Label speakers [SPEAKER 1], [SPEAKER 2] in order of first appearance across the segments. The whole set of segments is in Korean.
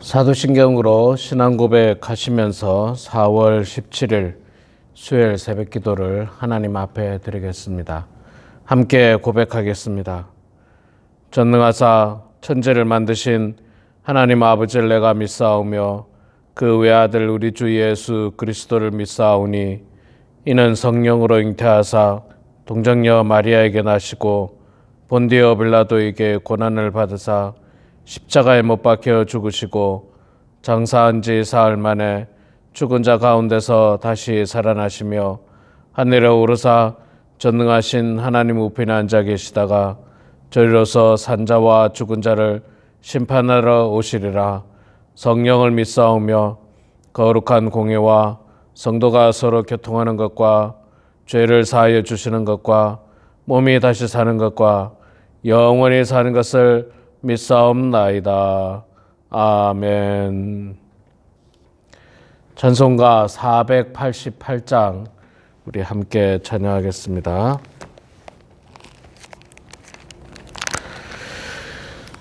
[SPEAKER 1] 사도신경으로 신앙 고백하시면서 4월 17일 수요일 새벽 기도를 하나님 앞에 드리겠습니다. 함께 고백하겠습니다. 전능하사 천지를 만드신 하나님 아버지를 내가 믿사오며 그 외아들 우리 주 예수 그리스도를 믿사오니 이는 성령으로 잉태하사 동정녀 마리아에게 나시고 본디오 빌라도에게 고난을 받으사 십자가에 못 박혀 죽으시고 장사한 지 사흘 만에 죽은 자 가운데서 다시 살아나시며 하늘에 오르사 전능하신 하나님 우편에 앉아 계시다가 저리로서 산자와 죽은 자를 심판하러 오시리라. 성령을 믿사오며 거룩한 공예와 성도가 서로 교통하는 것과 죄를 사하여 주시는 것과 몸이 다시 사는 것과 영원히 사는 것을 믿사옵나이다. 아멘. 찬송가 488장 우리 함께 찬양하겠습니다.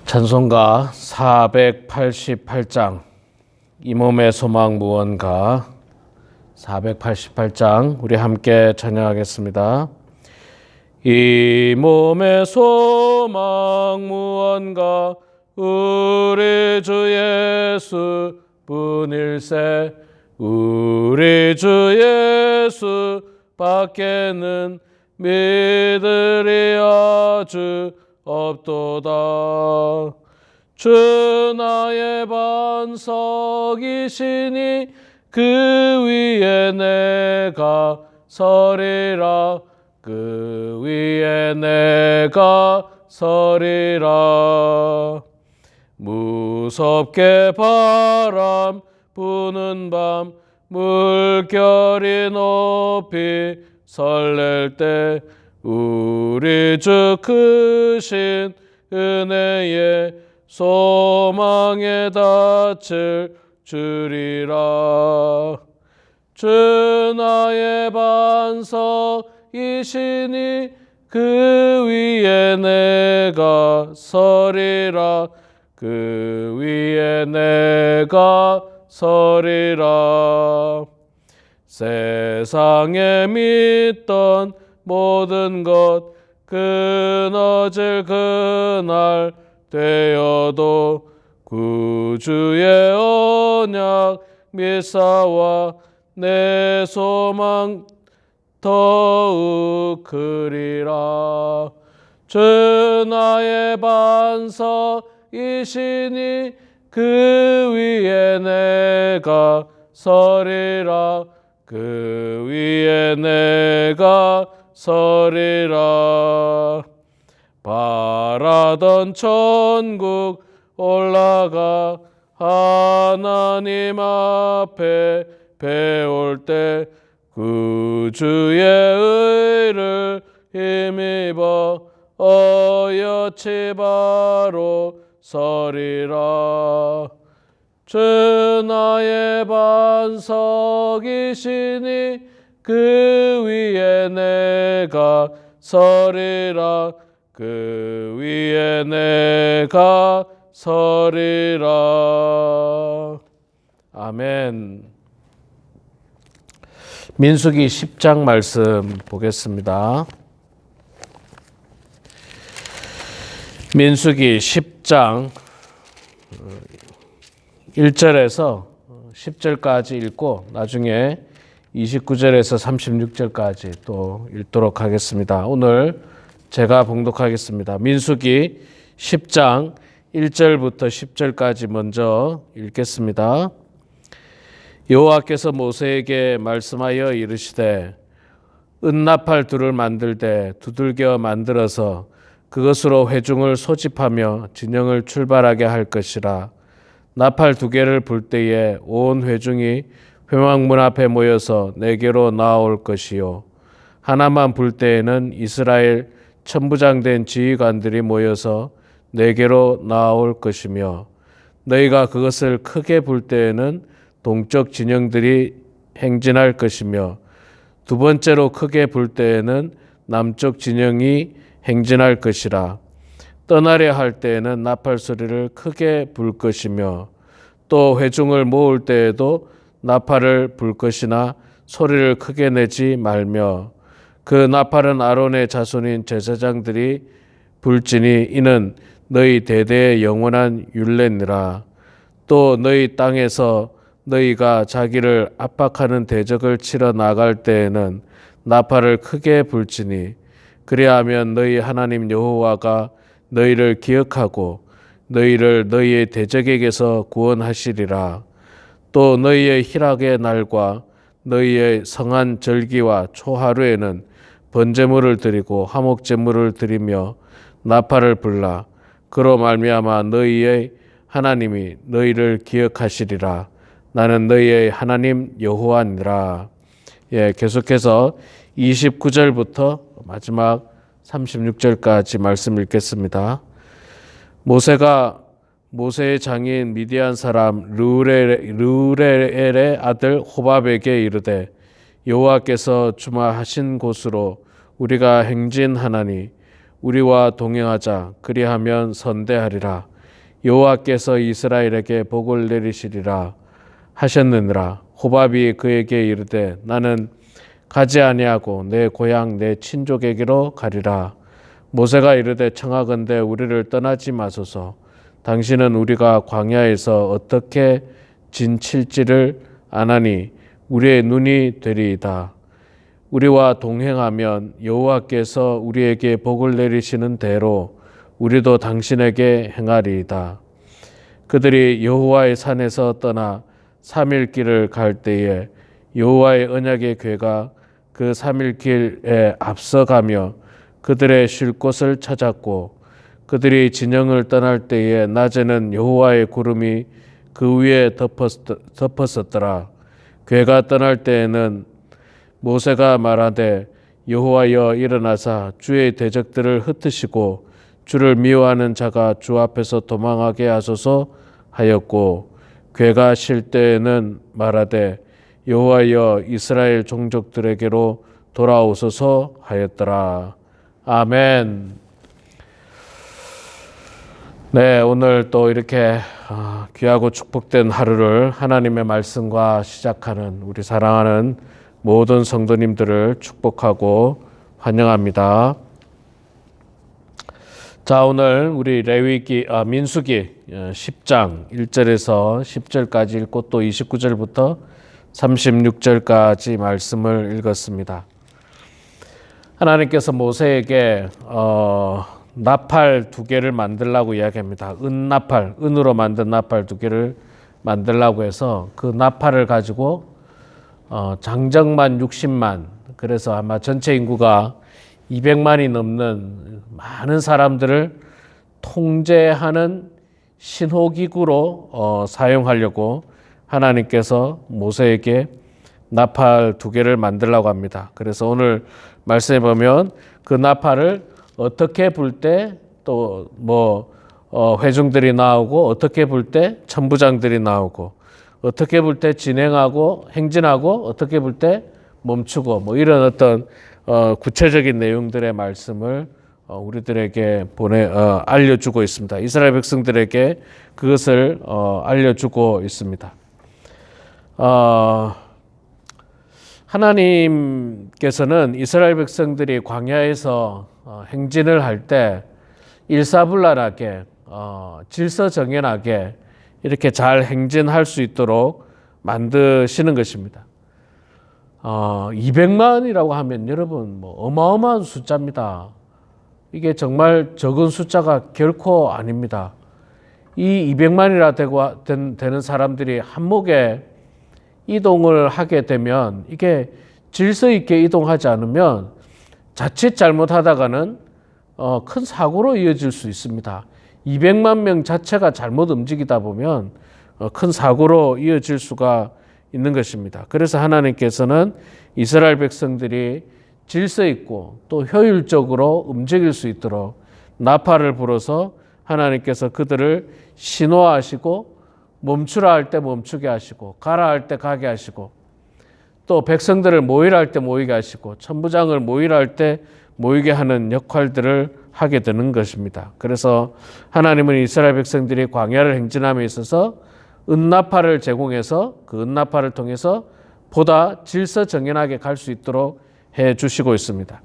[SPEAKER 1] 찬송가 488장 이 몸의 소망 무언가 488장 우리 함께 찬양하겠습니다. 이 몸의 소망 무언가 우리 주 예수 뿐일세 우리 주 예수 밖에는 믿으리 아주 없도다. 주 나의 반석이시니 그 위에 내가 서리라. 그 위에 내가 서리라. 무섭게 바람 부는 밤 물결이 높이 설렐 때 우리 주 크신 은혜에 소망에 닿을 주리라. 주 나의 반석이시니 그 위에 내가 서리라. 그 위에 내가 서리라. 세상에 믿던 모든 것 끊어질 그날 되어도 구주의 언약 믿사와 내 소망 더욱 크리라. 주 나의 반석이시니 그 위에 내가 서리라. 그 위에 내가 서리라. 바라던 천국 올라가 하나님 앞에 배울 때 구주의 의를 힘입어 어여치 바로 서리라. 주 나의 반석이시니 그 위에 내가 서리라. 그 위에 내가 서리라. 아멘. 민수기 10장 말씀 보겠습니다. 민수기 10장 1절에서 10절까지 읽고 나중에 29절에서 36절까지 또 읽도록 하겠습니다. 오늘 제가 봉독하겠습니다. 민수기 10장 1절부터 10절까지 먼저 읽겠습니다. 여호와께서 모세에게 말씀하여 이르시되 은나팔 둘을 만들되 두들겨 만들어서 그것으로 회중을 소집하며 진영을 출발하게 할 것이라. 나팔 두 개를 불 때에 온 회중이 회막문 앞에 모여서 내게로 나아올 것이요 하나만 불 때에는 이스라엘 천부장된 지휘관들이 모여서 내게로 나아올 것이며 너희가 그것을 크게 불 때에는 동쪽 진영들이 행진할 것이며 두 번째로 크게 불 때에는 남쪽 진영이 행진할 것이라. 떠나려 할 때에는 나팔 소리를 크게 불 것이며 또 회중을 모을 때에도 나팔을 불 것이나 소리를 크게 내지 말며 그 나팔은 아론의 자손인 제사장들이 불지니 이는 너희 대대의 영원한 율례니라. 또 너희 땅에서 너희가 자기를 압박하는 대적을 치러 나갈 때에는 나팔을 크게 불지니 그리하면 너희 하나님 여호와가 너희를 기억하고 너희를 너희의 대적에게서 구원하시리라. 또 너희의 희락의 날과 너희의 성한 절기와 초하루에는 번제물을 드리고 화목제물을 드리며 나팔을 불라. 그로 말미암아 너희의 하나님이 너희를 기억하시리라. 나는 너희의 하나님 여호와니라. 계속해서 29절부터 마지막 36절까지 말씀 읽겠습니다. 모세의 장인 미디안 사람 르우엘의 아들 호밥에게 이르되 여호와께서 주마하신 곳으로 우리가 행진하나니 우리와 동행하자. 그리하면 선대하리라. 여호와께서 이스라엘에게 복을 내리시리라 하셨느니라. 호밥이 그에게 이르되 나는 가지 아니하고 내 고향 내 친족에게로 가리라. 모세가 이르되 청하건대 우리를 떠나지 마소서. 당신은 우리가 광야에서 어떻게 진칠지를 아나니 우리의 눈이 되리이다. 우리와 동행하면 여호와께서 우리에게 복을 내리시는 대로 우리도 당신에게 행하리이다. 그들이 여호와의 산에서 떠나 3일 길을 갈 때에 여호와의 언약의 궤가 그 3일 길에 앞서가며 그들의 쉴 곳을 찾았고 그들이 진영을 떠날 때에 낮에는 여호와의 구름이 그 위에 덮었었더라. 궤가 떠날 때에는 모세가 말하되 여호와여 일어나사 주의 대적들을 흩으시고 주를 미워하는 자가 주 앞에서 도망하게 하소서 하였고 궤가 쉴 때에는 말하되 여호와여 이스라엘 종족들에게로 돌아오소서 하였더라. 아멘. 네, 오늘 또 이렇게 귀하고 축복된 하루를 하나님의 말씀과 시작하는 우리 사랑하는 모든 성도님들을 축복하고 환영합니다. 자, 오늘 우리 민수기 10장 1절에서 10절까지 읽고 또 29절부터 36절까지 말씀을 읽었습니다. 하나님께서 모세에게 나팔 2개를 만들라고 이야기합니다. 은으로 만든 나팔 2개를 만들라고 해서 그 나팔을 가지고 장정만 60만, 그래서 아마 전체 인구가 200만이 넘는 많은 사람들을 통제하는 신호기구로 사용하려고 하나님께서 모세에게 나팔 2개를 만들라고 합니다. 그래서 오늘 말씀해 보면 그 나팔을 어떻게 불 때 또 회중들이 나오고 어떻게 불 때 천부장들이 나오고 어떻게 불 때 진행하고 행진하고 어떻게 불 때 멈추고 이런 어떤 구체적인 내용들의 말씀을 우리들에게 알려주고 있습니다. 이스라엘 백성들에게 그것을 알려주고 있습니다. 하나님께서는 이스라엘 백성들이 광야에서 행진을 할 때 일사불란하게 질서정연하게 이렇게 잘 행진할 수 있도록 만드시는 것입니다. 200만이라고 하면 여러분 어마어마한 숫자입니다. 이게 정말 적은 숫자가 결코 아닙니다. 이 200만이나 되는 사람들이 한목에 이동을 하게 되면 이게 질서 있게 이동하지 않으면 자칫 잘못하다가는 큰 사고로 이어질 수 있습니다. 200만 명 자체가 잘못 움직이다 보면 큰 사고로 이어질 수가 있는 것입니다. 그래서 하나님께서는 이스라엘 백성들이 질서 있고 또 효율적으로 움직일 수 있도록 나팔을 불어서 하나님께서 그들을 신호하시고 멈추라 할 때 멈추게 하시고 가라 할 때 가게 하시고 또 백성들을 모이라 할 때 모이게 하시고 천부장을 모이라 할 때 모이게 하는 역할들을 하게 되는 것입니다. 그래서 하나님은 이스라엘 백성들이 광야를 행진함에 있어서 은나팔을 제공해서 그 은나팔을 통해서 보다 질서정연하게 갈 수 있도록 해 주시고 있습니다.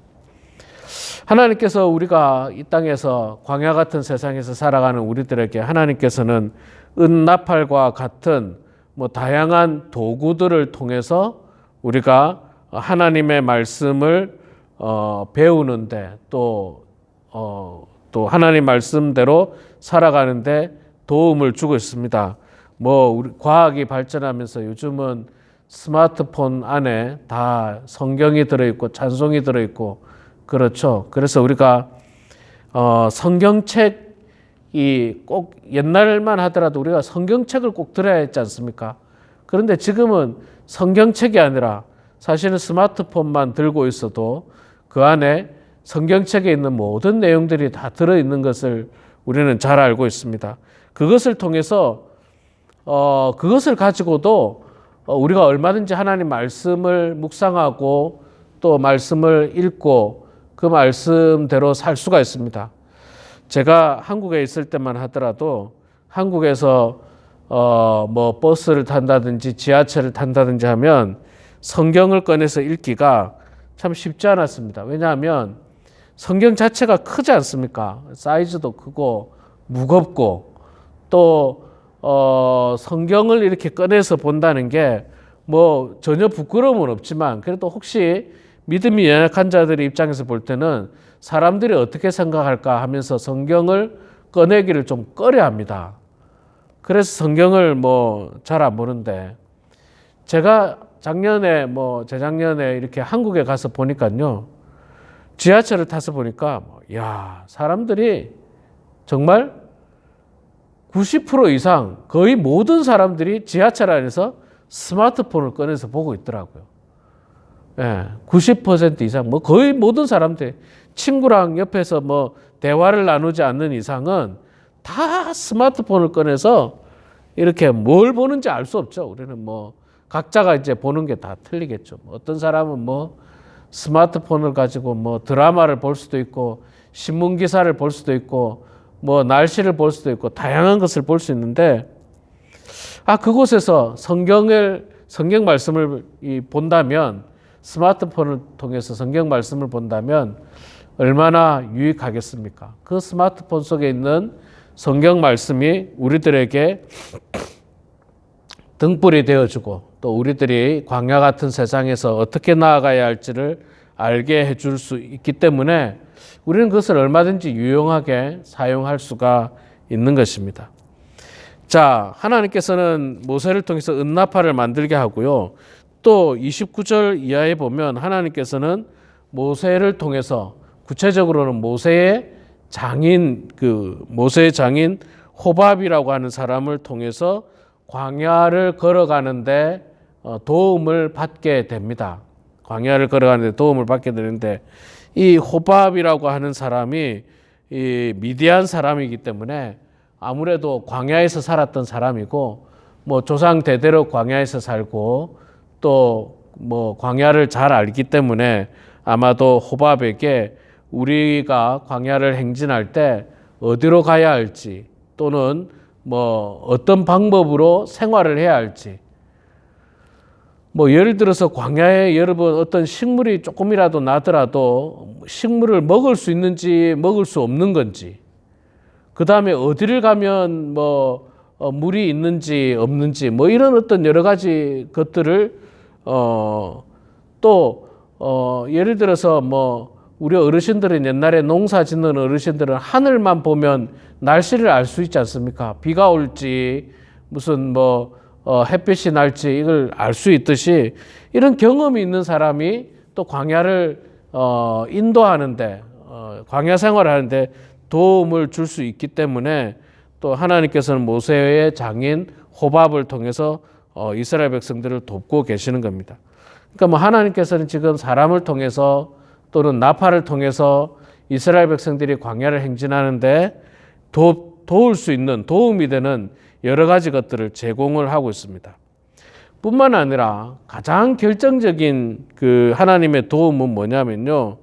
[SPEAKER 1] 하나님께서 우리가 이 땅에서 광야 같은 세상에서 살아가는 우리들에게 하나님께서는 은나팔과 같은 다양한 도구들을 통해서 우리가 하나님의 말씀을 배우는데 또 하나님 말씀대로 살아가는데 도움을 주고 있습니다. 우리 과학이 발전하면서 요즘은 스마트폰 안에 다 성경이 들어있고 찬송이 들어있고 그렇죠. 그래서 우리가 성경책이 꼭 옛날만 하더라도 우리가 성경책을 꼭 들어야 했지 않습니까? 그런데 지금은 성경책이 아니라 사실은 스마트폰만 들고 있어도 그 안에 성경책에 있는 모든 내용들이 다 들어있는 것을 우리는 잘 알고 있습니다. 그것을 통해서 그것을 가지고도 우리가 얼마든지 하나님 말씀을 묵상하고 또 말씀을 읽고 그 말씀대로 살 수가 있습니다. 제가 한국에 있을 때만 하더라도 한국에서 버스를 탄다든지 지하철을 탄다든지 하면 성경을 꺼내서 읽기가 참 쉽지 않았습니다. 왜냐하면 성경 자체가 크지 않습니까? 사이즈도 크고 무겁고 또 성경을 이렇게 꺼내서 본다는 게 전혀 부끄러움은 없지만 그래도 혹시 믿음이 연약한 자들의 입장에서 볼 때는 사람들이 어떻게 생각할까 하면서 성경을 꺼내기를 좀 꺼려합니다. 그래서 성경을 잘 안 보는데 제가 재작년에 이렇게 한국에 가서 보니까요. 지하철을 타서 보니까 사람들이 정말 90% 이상 거의 모든 사람들이 지하철 안에서 스마트폰을 꺼내서 보고 있더라고요. 90% 이상 거의 모든 사람들 친구랑 옆에서 대화를 나누지 않는 이상은 다 스마트폰을 꺼내서 이렇게 뭘 보는지 알 수 없죠. 우리는 각자가 이제 보는 게 다 틀리겠죠. 어떤 사람은 스마트폰을 가지고 드라마를 볼 수도 있고 신문 기사를 볼 수도 있고 날씨를 볼 수도 있고 다양한 것을 볼 수 있는데 그곳에서 성경 말씀을 본다면 스마트폰을 통해서 성경 말씀을 본다면 얼마나 유익하겠습니까? 그 스마트폰 속에 있는 성경 말씀이 우리들에게 등불이 되어주고 또 우리들이 광야 같은 세상에서 어떻게 나아가야 할지를 알게 해줄 수 있기 때문에 우리는 그것을 얼마든지 유용하게 사용할 수가 있는 것입니다. 자, 하나님께서는 모세를 통해서 은나팔을 만들게 하고요. 또 29절 이하에 보면 하나님께서는 모세를 통해서 구체적으로는 모세의 장인 호밥이라고 하는 사람을 통해서 광야를 걸어가는데 도움을 받게 됩니다. 광야를 걸어가는데 도움을 받게 되는데 이 호밥이라고 하는 사람이 이 미디안 사람이기 때문에 아무래도 광야에서 살았던 사람이고 조상 대대로 광야에서 살고 또 광야를 잘 알기 때문에 아마도 호밥에게 우리가 광야를 행진할 때 어디로 가야 할지 또는 어떤 방법으로 생활을 해야 할지 예를 들어서 광야에 여러분 어떤 식물이 조금이라도 나더라도 식물을 먹을 수 있는지 먹을 수 없는 건지 그 다음에 어디를 가면 물이 있는지 없는지 이런 어떤 여러 가지 것들을 또 예를 들어서 우리 어르신들은 옛날에 농사 짓는 어르신들은 하늘만 보면 날씨를 알 수 있지 않습니까? 비가 올지 무슨 햇빛이 날지 이걸 알 수 있듯이 이런 경험이 있는 사람이 또 광야를 인도하는데 광야 생활을 하는데 도움을 줄 수 있기 때문에 또 하나님께서는 모세의 장인 호밥을 통해서 이스라엘 백성들을 돕고 계시는 겁니다. 그러니까 하나님께서는 지금 사람을 통해서 또는 나팔을 통해서 이스라엘 백성들이 광야를 행진하는데 도울 수 있는 도움이 되는 여러 가지 것들을 제공을 하고 있습니다. 뿐만 아니라 가장 결정적인 그 하나님의 도움은 뭐냐면요.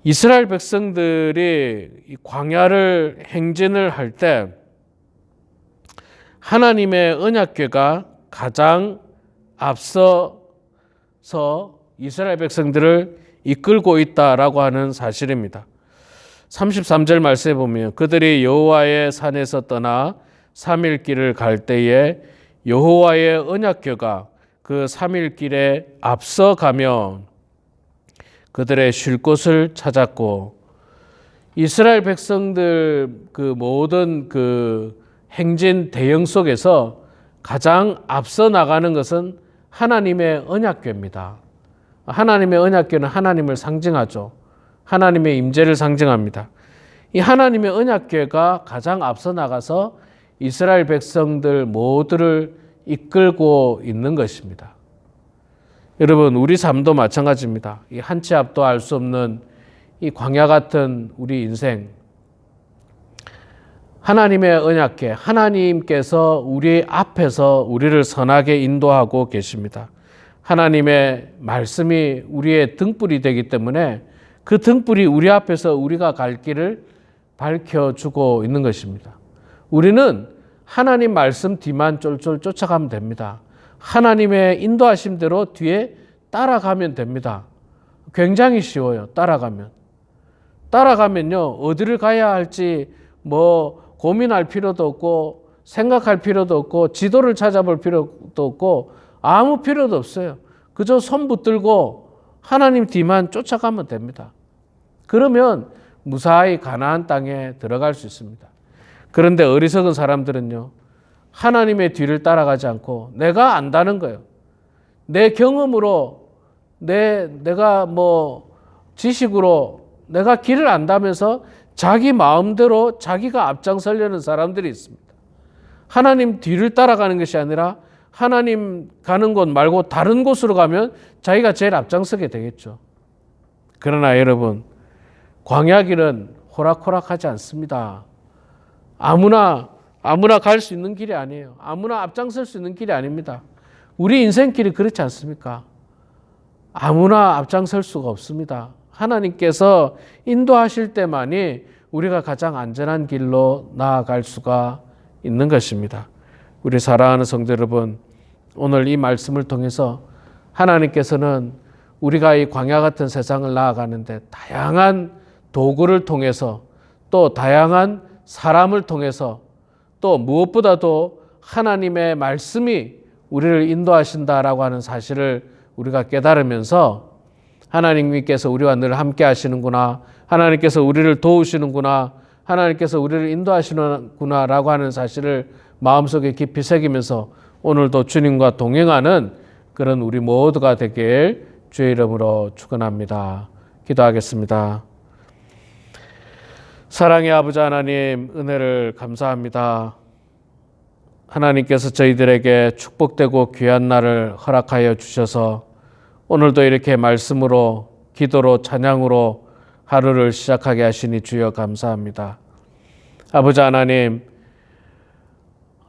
[SPEAKER 1] 이스라엘 백성들이 이 광야를 행진을 할 때 하나님의 언약궤가 가장 앞서서 이스라엘 백성들을 이끌고 있다라고 하는 사실입니다. 33절 말씀에 보면 그들이 여호와의 산에서 떠나 3일 길을 갈 때에 여호와의 언약궤가 그 3일 길에 앞서가며 그들의 쉴 곳을 찾았고, 이스라엘 백성들 그 모든 그 행진 대형 속에서 가장 앞서 나가는 것은 하나님의 언약궤입니다. 하나님의 언약궤는 하나님을 상징하죠. 하나님의 임재를 상징합니다. 이 하나님의 언약궤가 가장 앞서 나가서 이스라엘 백성들 모두를 이끌고 있는 것입니다. 여러분, 우리 삶도 마찬가지입니다. 이 한 치 앞도 알 수 없는 이 광야 같은 우리 인생, 하나님의 언약궤, 하나님께서 우리 앞에서 우리를 선하게 인도하고 계십니다. 하나님의 말씀이 우리의 등불이 되기 때문에 그 등불이 우리 앞에서 우리가 갈 길을 밝혀주고 있는 것입니다. 우리는 하나님 말씀 뒤만 쫄쫄 쫓아가면 됩니다. 하나님의 인도하심대로 뒤에 따라가면 됩니다. 굉장히 쉬워요. 따라가면요, 어디를 가야 할지 고민할 필요도 없고 생각할 필요도 없고 지도를 찾아볼 필요도 없고 아무 필요도 없어요. 그저 손 붙들고 하나님 뒤만 쫓아가면 됩니다. 그러면 무사히 가나안 땅에 들어갈 수 있습니다. 그런데 어리석은 사람들은요, 하나님의 뒤를 따라가지 않고 내가 안다는 거예요. 내 경험으로, 내가 지식으로 내가 길을 안다면서 자기 마음대로 자기가 앞장서려는 사람들이 있습니다. 하나님 뒤를 따라가는 것이 아니라 하나님 가는 곳 말고 다른 곳으로 가면 자기가 제일 앞장서게 되겠죠. 그러나 여러분, 광야 길은 호락호락하지 않습니다. 아무나 갈 수 있는 길이 아니에요. 아무나 앞장설 수 있는 길이 아닙니다. 우리 인생길이 그렇지 않습니까? 아무나 앞장설 수가 없습니다. 하나님께서 인도하실 때만이 우리가 가장 안전한 길로 나아갈 수가 있는 것입니다. 우리 사랑하는 성도 여러분, 오늘 이 말씀을 통해서 하나님께서는 우리가 이 광야 같은 세상을 나아가는데 다양한 도구를 통해서, 또 다양한 사람을 통해서, 또 무엇보다도 하나님의 말씀이 우리를 인도하신다라고 하는 사실을 우리가 깨달으면서 하나님께서 우리와 늘 함께 하시는구나, 하나님께서 우리를 도우시는구나, 하나님께서 우리를 인도하시는구나 라고 하는 사실을 마음속에 깊이 새기면서 오늘도 주님과 동행하는 그런 우리 모두가 되길 주의 이름으로 축원합니다. 기도하겠습니다. 사랑의 아버지 하나님, 은혜를 감사합니다. 하나님께서 저희들에게 축복되고 귀한 날을 허락하여 주셔서 오늘도 이렇게 말씀으로, 기도로, 찬양으로 하루를 시작하게 하시니 주여 감사합니다. 아버지 하나님,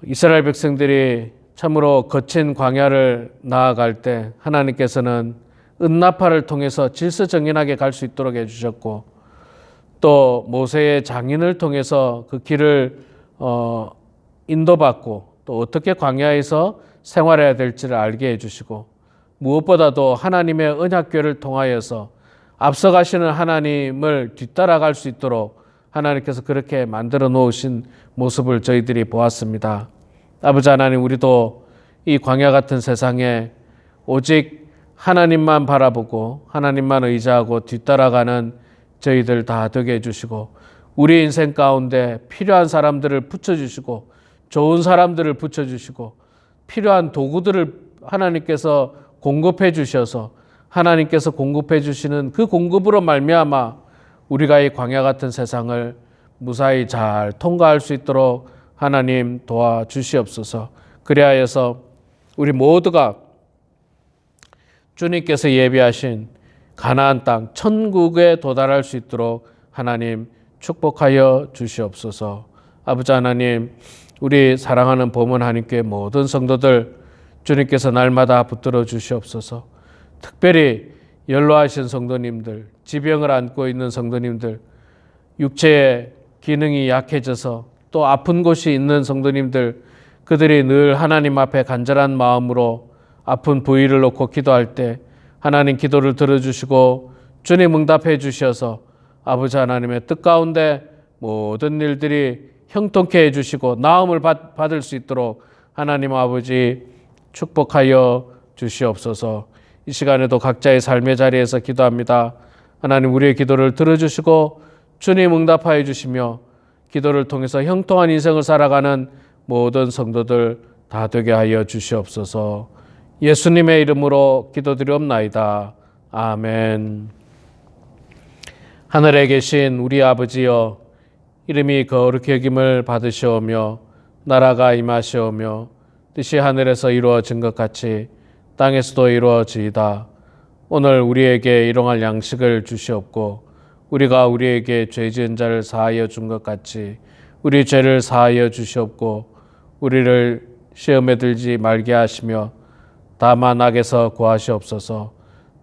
[SPEAKER 1] 이스라엘 백성들이 참으로 거친 광야를 나아갈 때 하나님께서는 은나팔을 통해서 질서정연하게 갈 수 있도록 해주셨고, 또 모세의 장인을 통해서 그 길을 인도받고 또 어떻게 광야에서 생활해야 될지를 알게 해주시고, 무엇보다도 하나님의 언약궤를 통하여서 앞서가시는 하나님을 뒤따라갈 수 있도록 하나님께서 그렇게 만들어 놓으신 모습을 저희들이 보았습니다. 아버지 하나님, 우리도 이 광야 같은 세상에 오직 하나님만 바라보고 하나님만 의지하고 뒤따라가는 저희들 다 되게 해주시고, 우리 인생 가운데 필요한 사람들을 붙여주시고 좋은 사람들을 붙여주시고 필요한 도구들을 하나님께서 공급해 주셔서 하나님께서 공급해 주시는 그 공급으로 말미암아 우리가 이 광야 같은 세상을 무사히 잘 통과할 수 있도록 하나님 도와주시옵소서. 그리하여서 우리 모두가 주님께서 예비하신 가나안 땅 천국에 도달할 수 있도록 하나님 축복하여 주시옵소서. 아버지 하나님, 우리 사랑하는 범원 한인교회 모든 성도들 주님께서 날마다 붙들어 주시옵소서. 특별히 연로하신 성도님들, 지병을 안고 있는 성도님들, 육체의 기능이 약해져서 또 아픈 곳이 있는 성도님들 그들이 늘 하나님 앞에 간절한 마음으로 아픈 부위를 놓고 기도할 때 하나님 기도를 들어주시고 주님 응답해 주셔서 아버지 하나님의 뜻 가운데 모든 일들이 형통케 해주시고 나음을 받을 수 있도록 하나님 아버지 축복하여 주시옵소서. 이 시간에도 각자의 삶의 자리에서 기도합니다. 하나님 우리의 기도를 들어주시고 주님 응답하여 주시며 기도를 통해서 형통한 인생을 살아가는 모든 성도들 다 되게 하여 주시옵소서. 예수님의 이름으로 기도드리옵나이다. 아멘. 하늘에 계신 우리 아버지여, 이름이 거룩히 여김을 받으시오며 나라가 임하시오며 뜻이 하늘에서 이루어진 것 같이 땅에서도 이루어지이다. 오늘 우리에게 일용할 양식을 주시옵고 우리가 우리에게 죄 지은 자를 사하여 준 것 같이 우리 죄를 사하여 주시옵고 우리를 시험에 들지 말게 하시며 다만 악에서 구하시옵소서.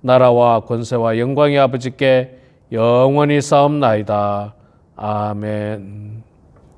[SPEAKER 1] 나라와 권세와 영광이 아버지께 영원히 싸움나이다. 아멘.